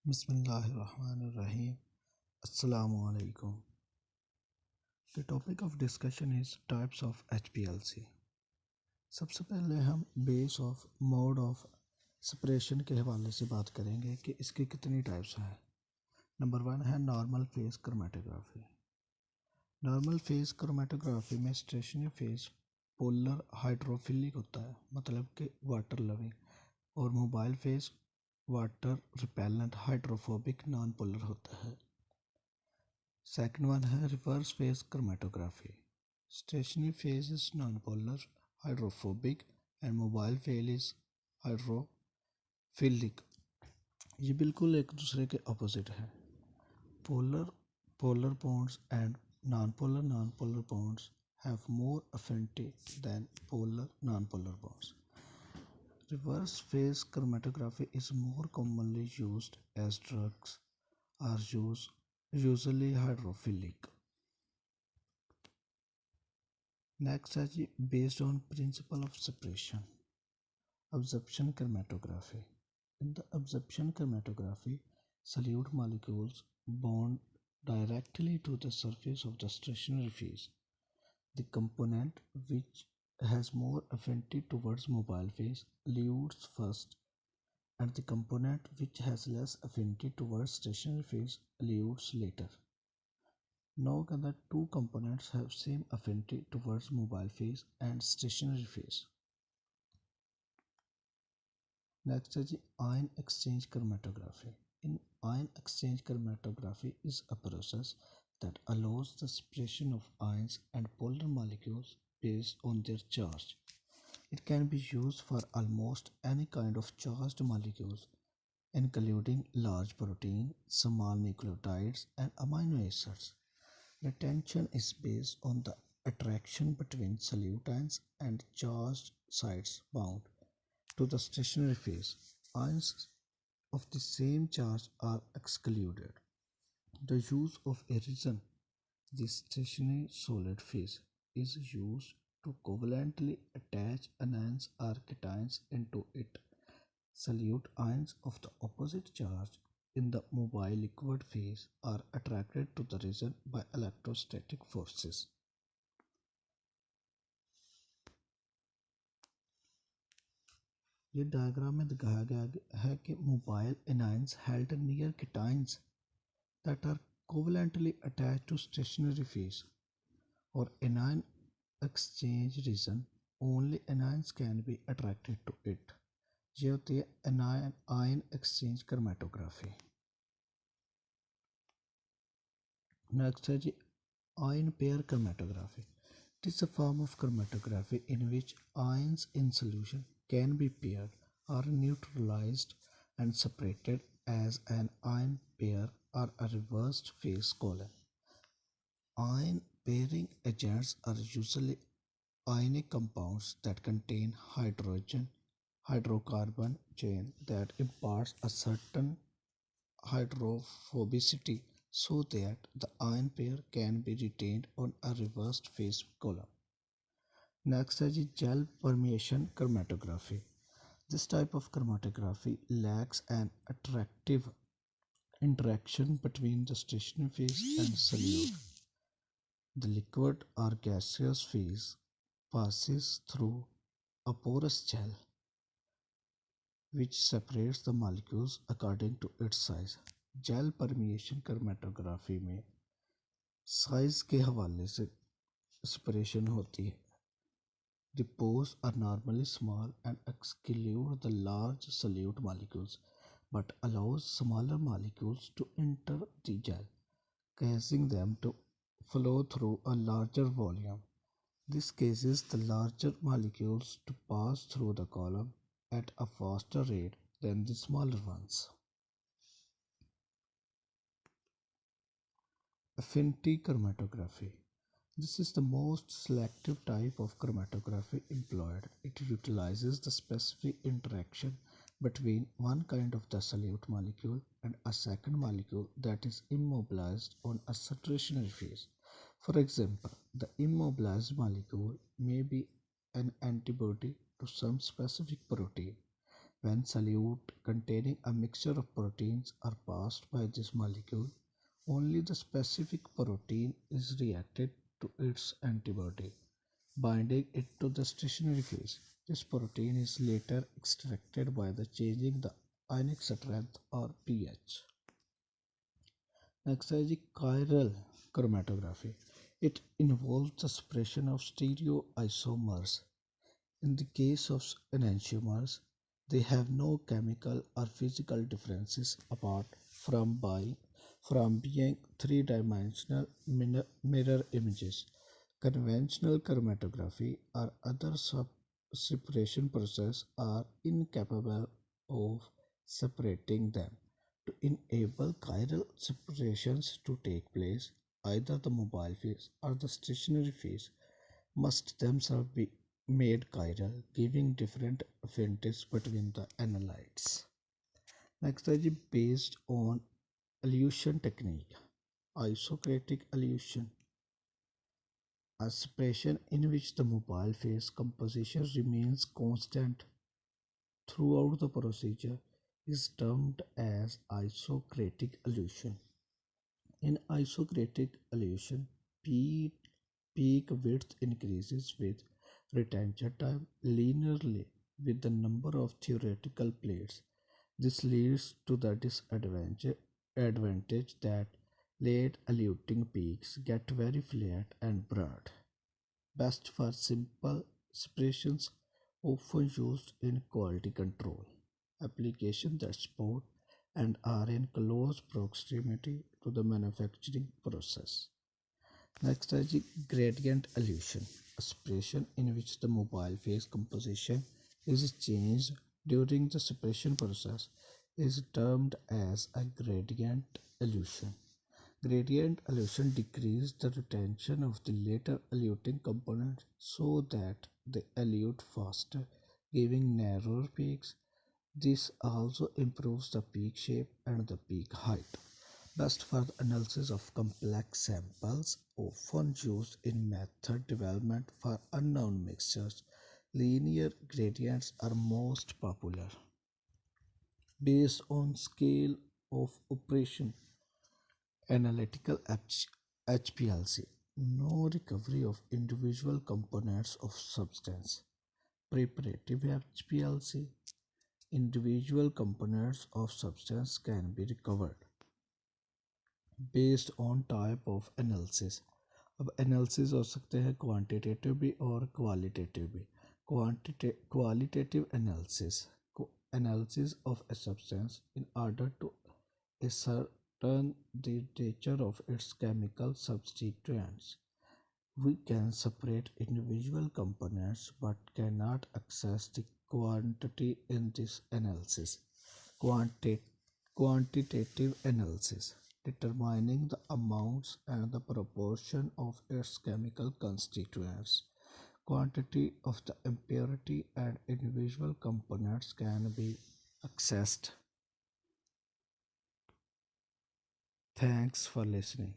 Bismillahirrahmanirrahim. Assalamu alaikum. The topic of discussion is types of HPLC. सबसे पहले हम base of mode of separation के हवाले से बात करेंगे कि इसकी कितनी टाइप्स हैं। नंबर 1 है normal phase chromatography. Normal phase chromatography में स्टेशनरी फेस पोलर हाइड्रोफिलिक होता है, मतलब कि वाटर लविंग, और mobile phase water repellent hydrophobic non polar होता है। सेकंड वन है reverse phase chromatography. Stationary phase is non polar hydrophobic and mobile phase is hydrophilic. ये बिल्कुल एक दूसरे के अपोजिट है। Polar bonds and non-polar bonds have more affinity than polar non-polar bonds. Reverse phase chromatography is more commonly used as drugs are usually hydrophilic. Next is based on principle of separation. Absorption chromatography. In the absorption chromatography, solute molecules bond directly to the surface of the stationary phase. The component which has more affinity towards mobile phase elutes first, and the component which has less affinity towards stationary phase elutes later. Note that two components have same affinity towards mobile phase and stationary phase. Next is ion exchange chromatography. In ion exchange chromatography is a process that allows the separation of ions and polar molecules based on their charge. It can be used for almost any kind of charged molecules, including large protein, small nucleotides, and amino acids. Retention is based on the attraction between solute ions and charged sites bound to the stationary phase. Ions of the same charge are excluded. The use of a resin, the stationary solid phase, is used to covalently attach anions or cations into it. Solute ions of the opposite charge in the mobile liquid phase are attracted to the resin by electrostatic forces. ये diagram में दिखाया गया है कि mobile anions held near cations that are covalently attached to stationary phase, or anion exchange resin, only anions can be attracted to it. ये होती है ion exchange chromatography. Next है जी ion pair chromatography. It is a form of chromatography in which ions in solution can be paired or neutralized and separated as an ion pair or a reversed phase column. Ion pairing agents are usually ionic compounds that contain hydrocarbon chain that imparts a certain hydrophobicity so that the ion pair can be retained on a reversed phase column. Next is gel permeation chromatography. This type of chromatography lacks an attractive interaction between the stationary phase and solute. The liquid or gaseous phase passes through a porous gel which separates the molecules according to its size. Gel permeation chromatography में size के हवाले से separation होती है. The pores are normally small and exclude the large solute molecules but allows smaller molecules to enter the gel, causing them to flow through a larger volume. This causes the larger molecules to pass through the column at a faster rate than the smaller ones. Affinity chromatography. This is the most selective type of chromatography employed. It utilizes the specific interaction between one kind of the solute molecule and a second molecule that is immobilized on a stationary phase. For example, the immobilized molecule may be an antibody to some specific protein, When solute containing a mixture of proteins are passed by this molecule, only the specific protein is reacted to its antibody, binding it to the stationary phase. This protein is later extracted by the changing the ionic strength or pH. Next is the chiral chromatography. It involves the separation of stereoisomers. In the case of enantiomers, they have no chemical or physical differences apart from being three-dimensional mirror images. Conventional chromatography or other separation process are incapable of separating them. To enable chiral separations to take place, either the mobile phase or the stationary phase must themselves be made chiral, giving different affinities between the analytes. Next is based on elution technique. Isocratic elution, a separation in which the mobile phase composition remains constant throughout the procedure, is termed as isocratic elution. In isocratic elution, peak width increases with retention time linearly with the number of theoretical plates. This leads to the disadvantage that late eluting peaks get very flat and broad. Best for simple separations, often used in quality control applications that support and are in close proximity to the manufacturing process. Next is the gradient elution, a separation in which the mobile phase composition is changed during the separation process is termed as a gradient elution. Gradient elution decreases the retention of the later eluting components so that they elute faster, giving narrower peaks. This also improves the peak shape and the peak height. Best for the analysis of complex samples, often used in method development for unknown mixtures. Linear gradients are most popular. Based on scale of operation, analytical HPLC, no recovery of individual components of substance. Preparative HPLC, individual components of substance can be recovered based on type of analysis. अब analysis हो सकते हैं quantitative भी और qualitative भी. Qualitative analysis, analysis of a substance in order to ascertain the nature of its chemical substituents. We can separate individual components but cannot access the quantity in this analysis. Quanti- Quantitative analysis, determining the amounts and the proportion of its chemical constituents. Quantity of the impurity and individual components can be accessed. Thanks for listening.